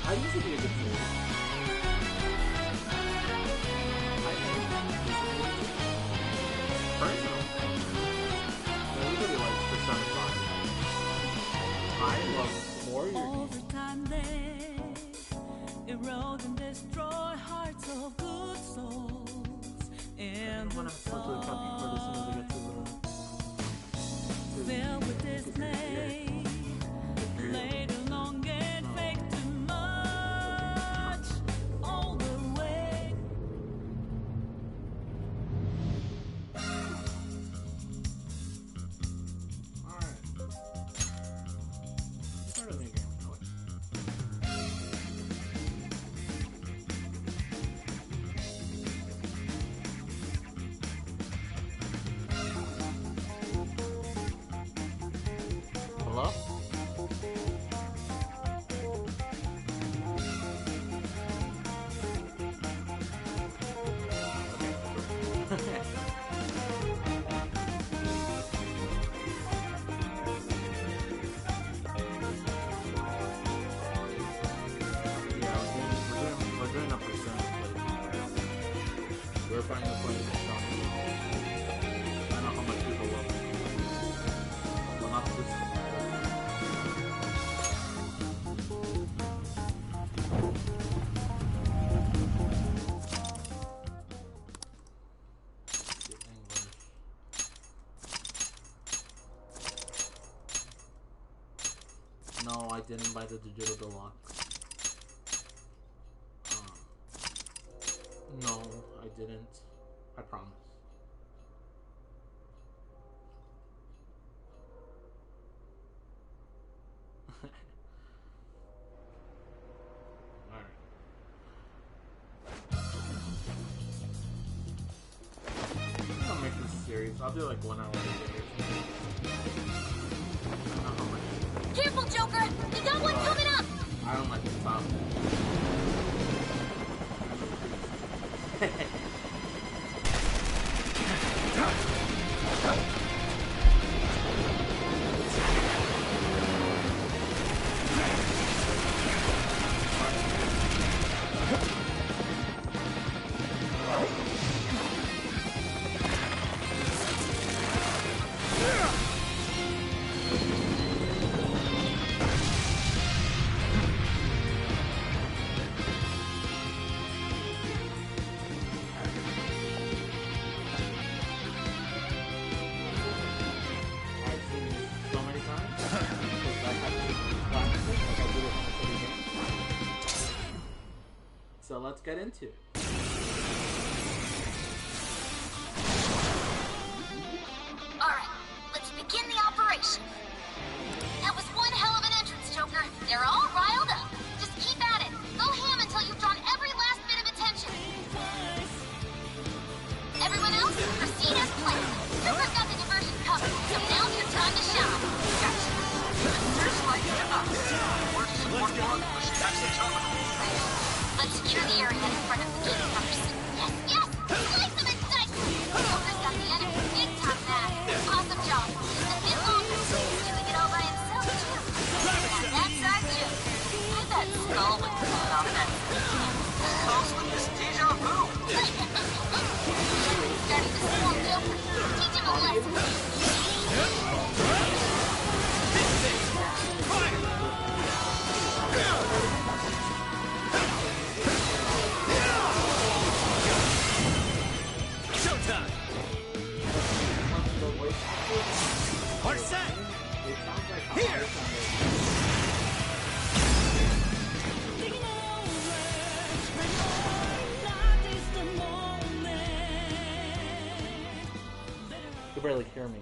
I used to be a good series. I think this is a good series. Personally, everybody likes Persona 5. I love Warrior Games. Erode and destroy hearts of good souls. And when I start to copy for this as soon as I get to the filled with dismay, laid along and fake too much all the way. Alright. Start a new game. Hello? Okay. We're doing a Persona playthrough. We're finally playing Persona. I don't know how much people love it. Well, not this. No, I didn't buy the digital deluxe. No, I didn't. I promise. Alright. I'll make this series. I'll do like 1 hour a day or something. I don't know how much. Careful, Joker! You got one coming up! I don't like the top. So let's get into it. Alright, let's begin the operation. That was one hell of an entrance, Joker. They're all riled up. Just keep at it. Go ham until you've drawn every last bit of attention. Everyone else, proceed as planned. Joker's got the diversion covered, so now's your time to shine. Gotcha. Searchlight to us. We're to support one pushing back the terminal. Let's secure the area in front of the gate first. Yes, yes! Slice them and dice them! Joker's got the enemy big time mad. Awesome job. Just a bit longer. He's doing it all by himself, too. And that's our Joker. I bet Skull would pull it off that. Close with this deja vu. He's starting to spoil Joker. Teach him a lesson. Showtime! We're set! Here! You can barely hear me.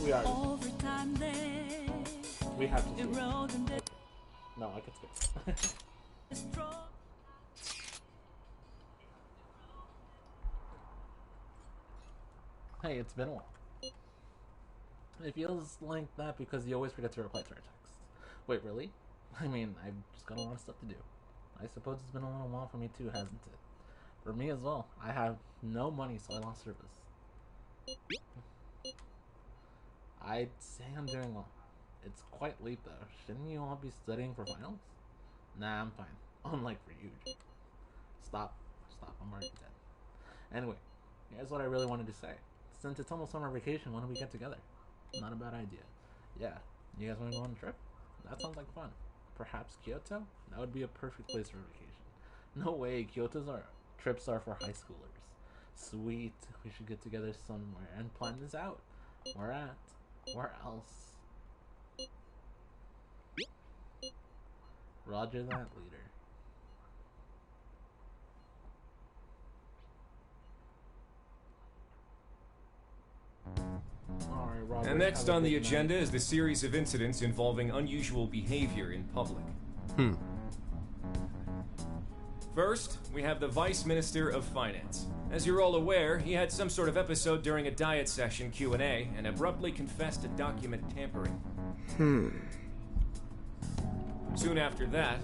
We are. We have to see it. No, I can skip. Hey, it's been a while. It feels like that because you always forget to reply to our texts. Wait, really? I mean, I've just got a lot of stuff to do. I suppose it's been a little while for me too, hasn't it? For me as well. I have no money, so I lost service. I'd say I'm doing well. It's quite late though. Shouldn't you all be studying for finals? Nah, I'm fine. Unlike for you. Stop. I'm already dead. Anyway, here's what I really wanted to say. Since it's almost summer vacation, why don't we get together? Not a bad idea. Yeah, you guys want to go on a trip? That sounds like fun. Perhaps Kyoto? That would be a perfect place for a vacation. No way, trips are for high schoolers. Sweet, we should get together somewhere and plan this out. Where at? Where else? Roger that, leader. Alright, Robert, And next on the agenda is the series of incidents involving unusual behavior in public. First, we have the Vice Minister of Finance. As you're all aware, he had some sort of episode during a diet session Q&A and abruptly confessed to document tampering. Soon after that,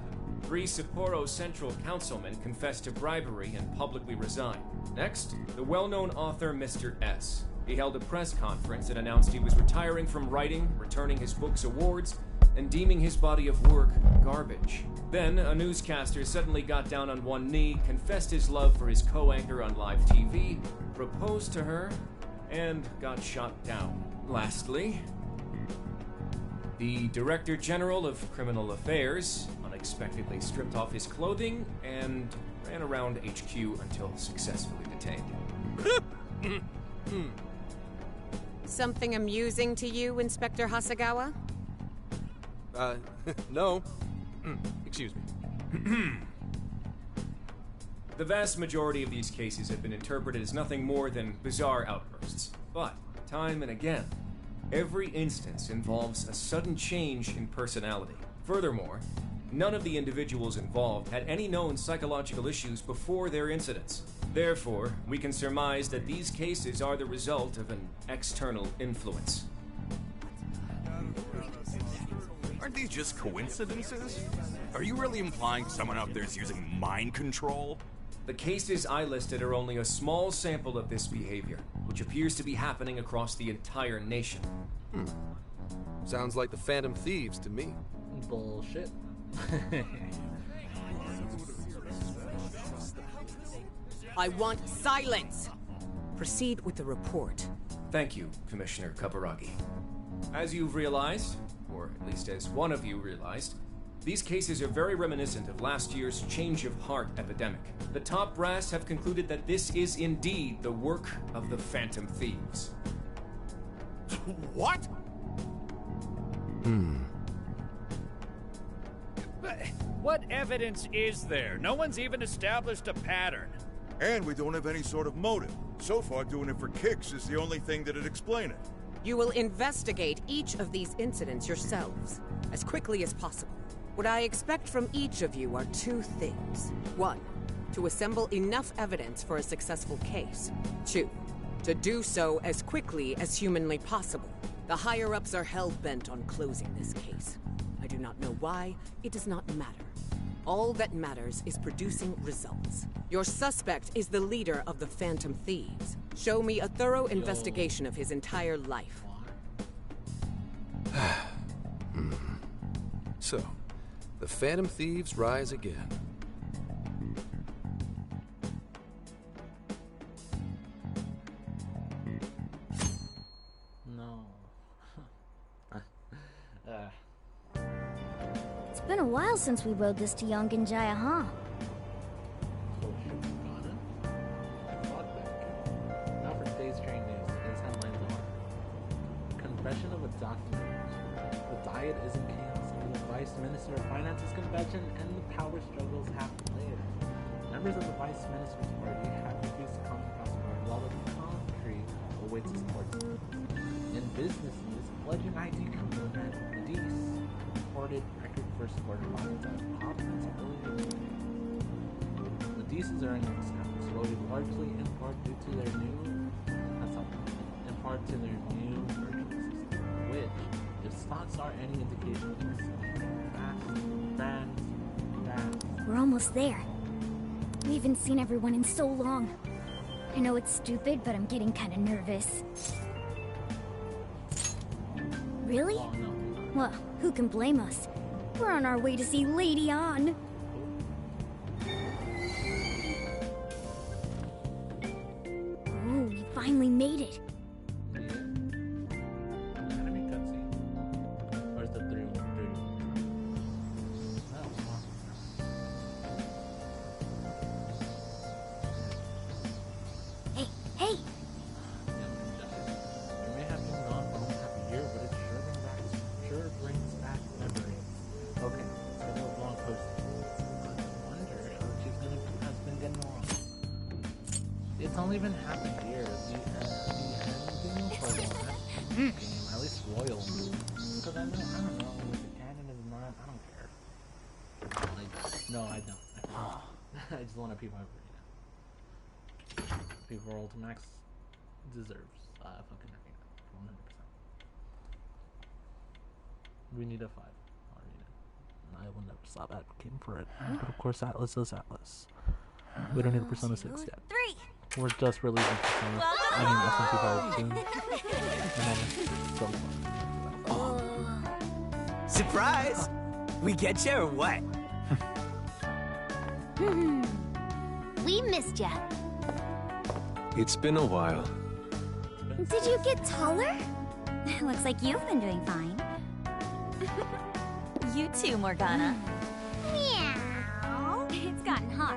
3 Sapporo Central councilmen confessed to bribery and publicly resigned. Next, the well-known author Mr. S. He held a press conference and announced he was retiring from writing, returning his book's awards, and deeming his body of work garbage. Then, a newscaster suddenly got down on one knee, confessed his love for his co-anchor on live TV, proposed to her, and got shot down. Lastly, the Director General of Criminal Affairs unexpectedly stripped off his clothing and ran around HQ until successfully detained. Something amusing to you, Inspector Hasagawa? No. Excuse me. The vast majority of these cases have been interpreted as nothing more than bizarre outbursts. But, time and again, every instance involves a sudden change in personality. Furthermore, none of the individuals involved had any known psychological issues before their incidents. Therefore, we can surmise that these cases are the result of an external influence. Aren't these just coincidences? Are you really implying someone out there is using mind control? The cases I listed are only a small sample of this behavior, which appears to be happening across the entire nation. Sounds like the Phantom Thieves to me. Bullshit. I want silence! Proceed with the report. Thank you, Commissioner Kaburagi. As you've realized, or at least as one of you realized, these cases are very reminiscent of last year's change of heart epidemic. The top brass have concluded that this is indeed the work of the Phantom Thieves. What? But what evidence is there? No one's even established a pattern. And we don't have any sort of motive. So far, doing it for kicks is the only thing that'd explain it. You will investigate each of these incidents yourselves, as quickly as possible. What I expect from each of you are 2 things. 1, to assemble enough evidence for a successful case. 2, to do so as quickly as humanly possible. The higher-ups are hell-bent on closing this case. I do not know why. It does not matter. All that matters is producing results. Your suspect is the leader of the Phantom Thieves. Show me a thorough investigation of his entire life. So, the Phantom Thieves rise again. No. It's been a while since we rode this to Yongenjaya, huh? Oh shit, got it? Fuck that kid. Now for today's train news, today's headlines are: Confession of a document. The diet isn't canceled. The Vice Minister of Finance's convention and the power struggles happen later. Members of the Vice Minister's party have refused to come across the board while the country awaits a support. In business news, Legend ID movement Dees reported record first quarter profits at conference earlier today. The Dees' earnings have exploded largely in part due to their new... That's all. to their new purchase system, which, if stocks are any indication, is fast. We're almost there. We haven't seen everyone in so long. I know it's stupid, but I'm getting kind of nervous. Really? Oh, no. Well, who can blame us? We're on our way to see Lady On. Oh, we finally made it. Yeah. Enemy cutscene. Where's the 3-1? Oh, wow. Hey, hey! It may have been gone for almost half a year, but it sure brings back memories. Okay, so that was long post. I wonder how she's has been getting along. It's only been half a year. The ending for the last game, at least royal. Because I don't know, if the canon is not, I don't care. Like, no, I don't. I just want to people arena. People Ultimax deserves fucking arena. 100%. We need a 5 arena. I will never stop advocating for it. But of course, Atlas is Atlas. We don't need a Persona 6 yet. 3! We're just releasing Persona. I mean, SMP 5 soon. And then so Surprise! We get you or what? We missed ya. It's been a while. Did you get taller? Looks like you've been doing fine. You too, Morgana. Meow. It's gotten hot.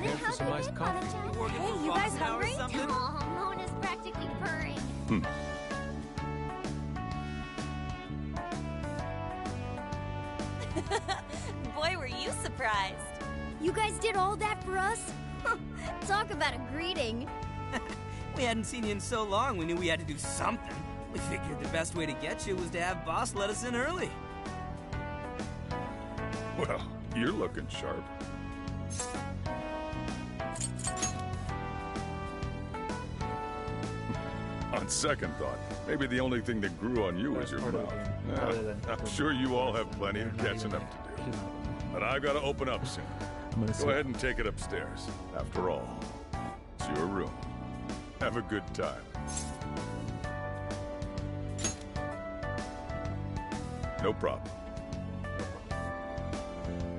You care for some iced coffee? Hey, you guys hungry? Oh, Mona's practically purring. Boy, were you surprised. You guys did all that for us? Talk about a greeting. We hadn't seen you in so long, we knew we had to do something. We figured the best way to get you was to have Boss let us in early. Well, you're looking sharp. On second thought, maybe the only thing that grew on you was your mouth. I'm sure you all have plenty of catching up to do. But I've got to open up soon. Go ahead and take it upstairs. After all, it's your room. Have a good time. No problem.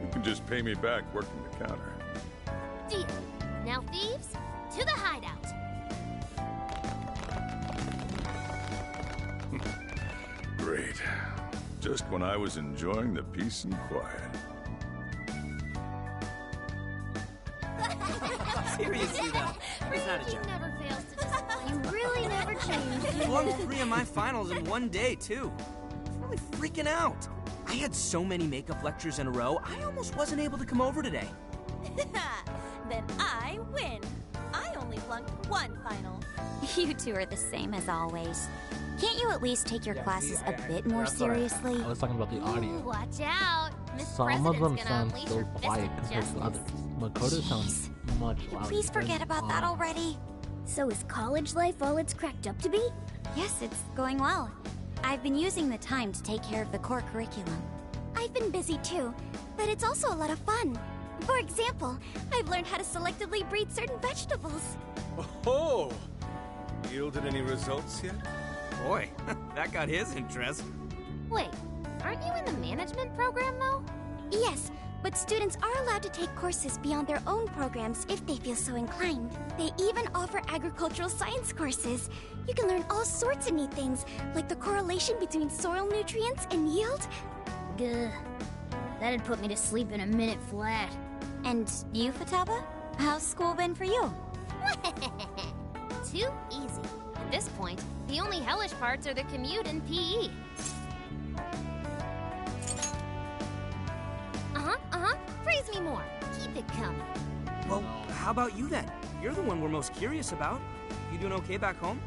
You can just pay me back working the counter. Deal. Now, thieves, to the hideout. Great. Just when I was enjoying the peace and quiet. Seriously, though. It's not a joke. Never fails to disappoint. You really never change. I won 3 of my finals in one day, too. I was really freaking out. I had so many makeup lectures in a row, I almost wasn't able to come over today. Then I win. I only flunked 1 final. You two are the same as always. Can't you at least take your classes a bit more that's what seriously? I was talking about the audio. Ooh, watch out. Miss Some of them President's gonna sound unleash so her fist quiet of compared to justice. others. Makoto sounds much louder. Please forget about that already. So is college life all it's cracked up to be? Yes, it's going well. I've been using the time to take care of the core curriculum. I've been busy too, but it's also a lot of fun. For example, I've learned how to selectively breed certain vegetables. Oh! Yielded any results yet? Boy, that got his interest. Wait, aren't you in the management program though? Yes, but students are allowed to take courses beyond their own programs if they feel so inclined. They even offer agricultural science courses. You can learn all sorts of neat things, like the correlation between soil nutrients and yield. Gah. That'd put me to sleep in a minute flat. And you, Futaba? How's school been for you? Too easy. At this point, the only hellish parts are the commute and PE. Praise me more. Keep it coming. Well, how about you then? You're the one we're most curious about. You doing okay back home?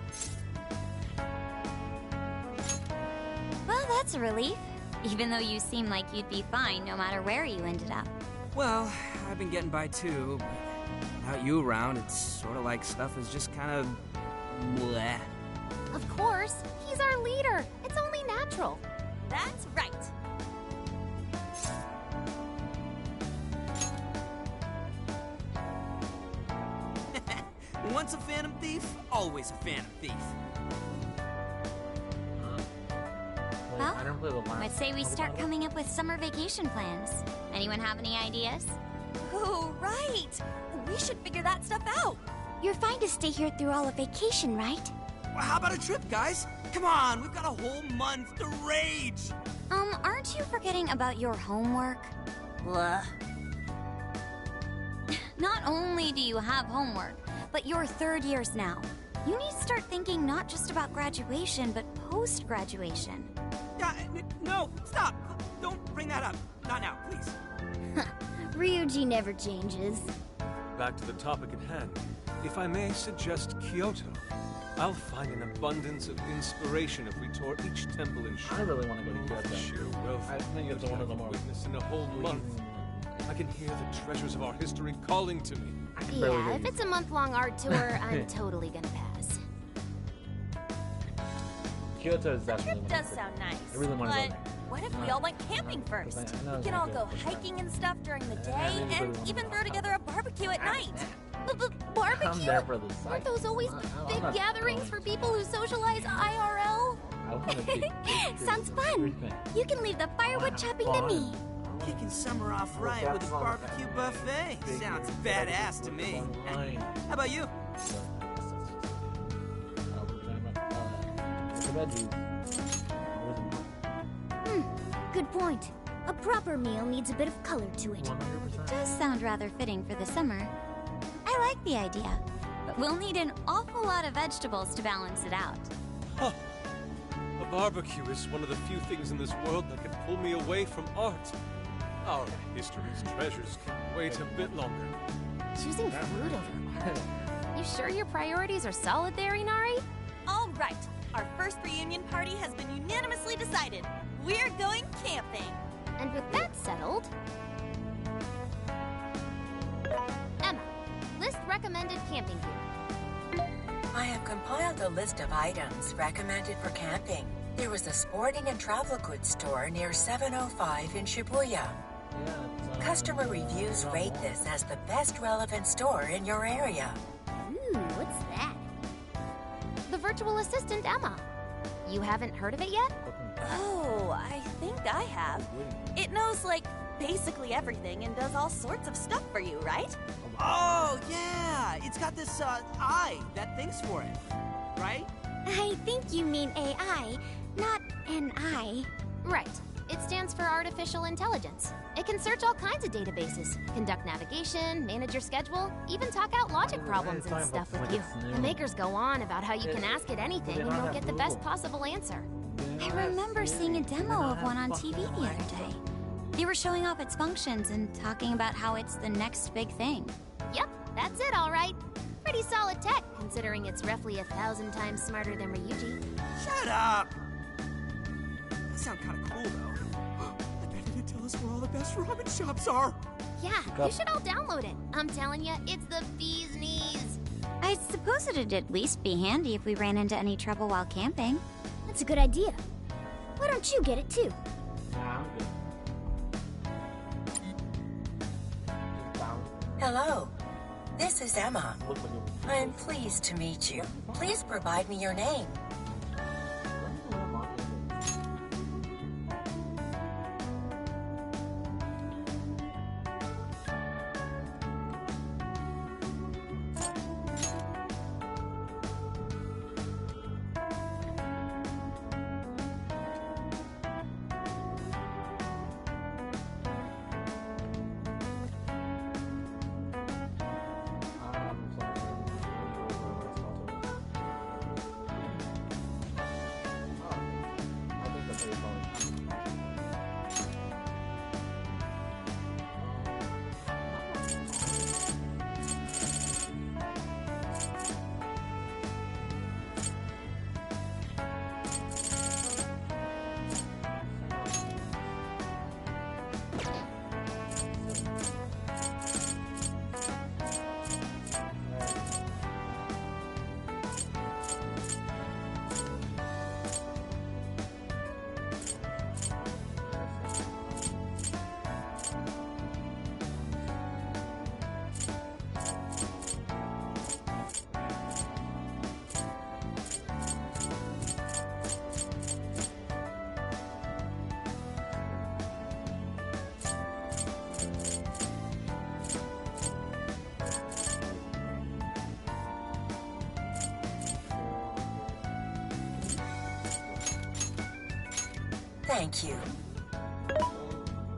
Well, that's a relief. Even though you seem like you'd be fine no matter where you ended up. Well, I've been getting by too, but without you around, it's sort of like stuff is just kind of bleh. Of course, he's our leader. It's only natural. That's right. Once a Phantom Thief, always a Phantom Thief. Well, I didn't play the last. I'd say we start coming up with summer vacation plans. Anyone have any ideas? Oh, right. We should figure that stuff out. You're fine to stay here through all of vacation, right? Well, how about a trip, guys? Come on, we've got a whole month to rage. Aren't you forgetting about your homework? Blah. Not only do you have homework, but you're third years now. You need to start thinking not just about graduation, but post-graduation. No, stop. Don't bring that up. Not now, please. Ryuji never changes. Back to the topic at hand. If I may suggest Kyoto, I'll find an abundance of inspiration if we tour each temple in I really want to go to Kyoto. sheer wealth. I think it's one of the more witness in a whole month. I can hear the treasures of our history calling to me. Yeah, if it's a month-long art tour, I'm totally gonna pass. Kyoto is The definitely trip does sound nice. I really want to go but there. what if we all went camping first? I know We it's can all gonna go go for hiking and stuff during the day, really and want even to throw go. together a barbecue at night. Barbecue? I'm there for the sight. Aren't those always I'm big not gatherings going for people who socialize IRL? I want to be Sounds fun. You can leave the firewood chopping to me. Kicking summer off right with a barbecue buffet. Sounds badass to me. How about you? Good point. A proper meal needs a bit of color to it. It does sound rather fitting for the summer. I like the idea, but we'll need an awful lot of vegetables to balance it out. Huh. A barbecue is one of the few things in this world that can pull me away from art. Our history's treasures can wait a bit longer. Choosing food over art. You sure your priorities are solid there, Inari? All right. Our first reunion party has been unanimously decided. We're going camping. And with that settled... Emma, list recommended camping gear. I have compiled a list of items recommended for camping. There was a sporting and travel goods store near 705 in Shibuya. Customer reviews rate this as the best relevant store in your area. Ooh, what's that? The virtual assistant, Emma. You haven't heard of it yet? Oh, I think I have. It knows, like, basically everything and does all sorts of stuff for you, right? Oh, yeah! It's got this, eye that thinks for it, right? I think you mean AI, not an I. Right. It stands for Artificial Intelligence. It can search all kinds of databases, conduct navigation, manage your schedule, even talk out logic problems and stuff with you. The makers go on about how you can ask it anything and you'll get the best possible answer. I remember seeing a demo of one on TV the other day. They were showing off its functions and talking about how it's the next big thing. Yep, that's it, all right. Pretty solid tech, considering it's roughly 1,000 times smarter than Ryuji. Shut up! That sounds kind of cool, though. I bet it'd tell us where all the best ramen shops are. Yeah, you should all download it. I'm telling you, it's the bee's knees. I suppose it'd at least be handy if we ran into any trouble while camping. That's a good idea. Why don't you get it too? Hello, this is Emma. I'm pleased to meet you. Please provide me your name. Thank you.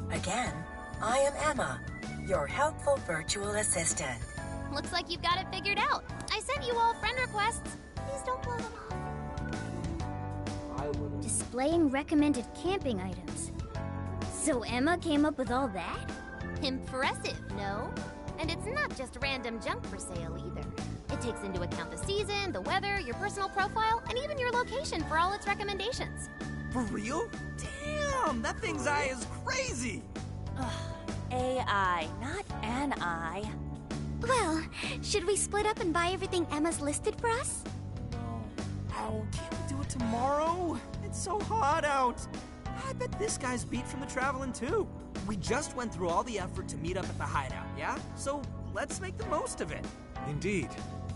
Again, I am Emma, your helpful virtual assistant. Looks like you've got it figured out. I sent you all friend requests. Please don't blow them off. Displaying recommended camping items. So Emma came up with all that? Impressive, no? And it's not just random junk for sale either. It takes into account the season, the weather, your personal profile, and even your location for all its recommendations. For real? Damn, that thing's eye is crazy! Ugh, AI, not an eye. Well, should we split up and buy everything Emma's listed for us? Oh, can't we do it tomorrow? It's so hot out. I bet this guy's beat from the traveling too. We just went through all the effort to meet up at the hideout, yeah? So let's make the most of it. Indeed.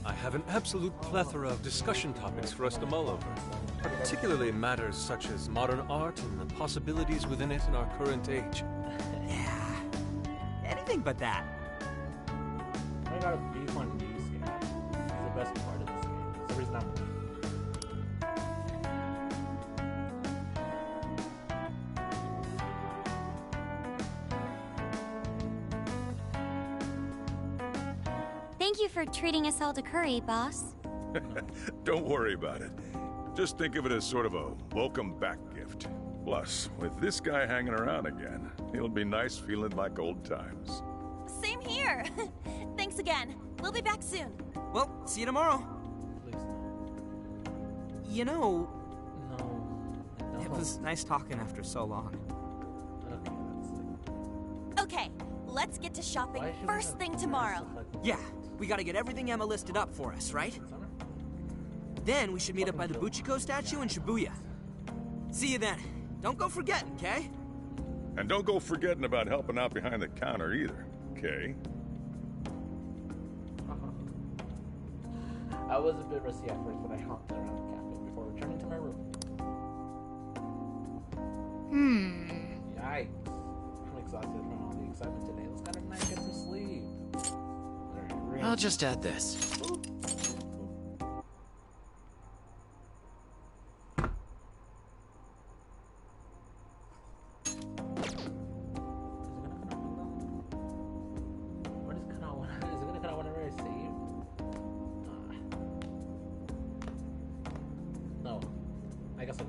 I have an absolute plethora of discussion topics for us to mull over, particularly in matters such as modern art and the possibilities within it in our current age. Yeah, anything but that. I got a beef on news game. It's the best part of this game. It's the reason I'm Thank you for treating us all to curry, boss. Don't worry about it. Just think of it as sort of a welcome back gift. Plus, with this guy hanging around again, it'll be nice feeling like old times. Same here. Thanks again. We'll be back soon. Well, see you tomorrow. You know, it was nice talking after so long. Okay, let's get to shopping first thing tomorrow. Yeah, we gotta get everything Emma listed up for us, right? Then we should meet up by the Buchiko statue in Shibuya. See you then. Don't go forgetting, okay? And don't go forgetting about helping out behind the counter either, okay? I was a bit rusty at first, but I hopped around the cafe before returning to my room. Yikes. I'm exhausted from all the excitement today. Let's kind of not get to sleep. I'll just add this. I guess I'll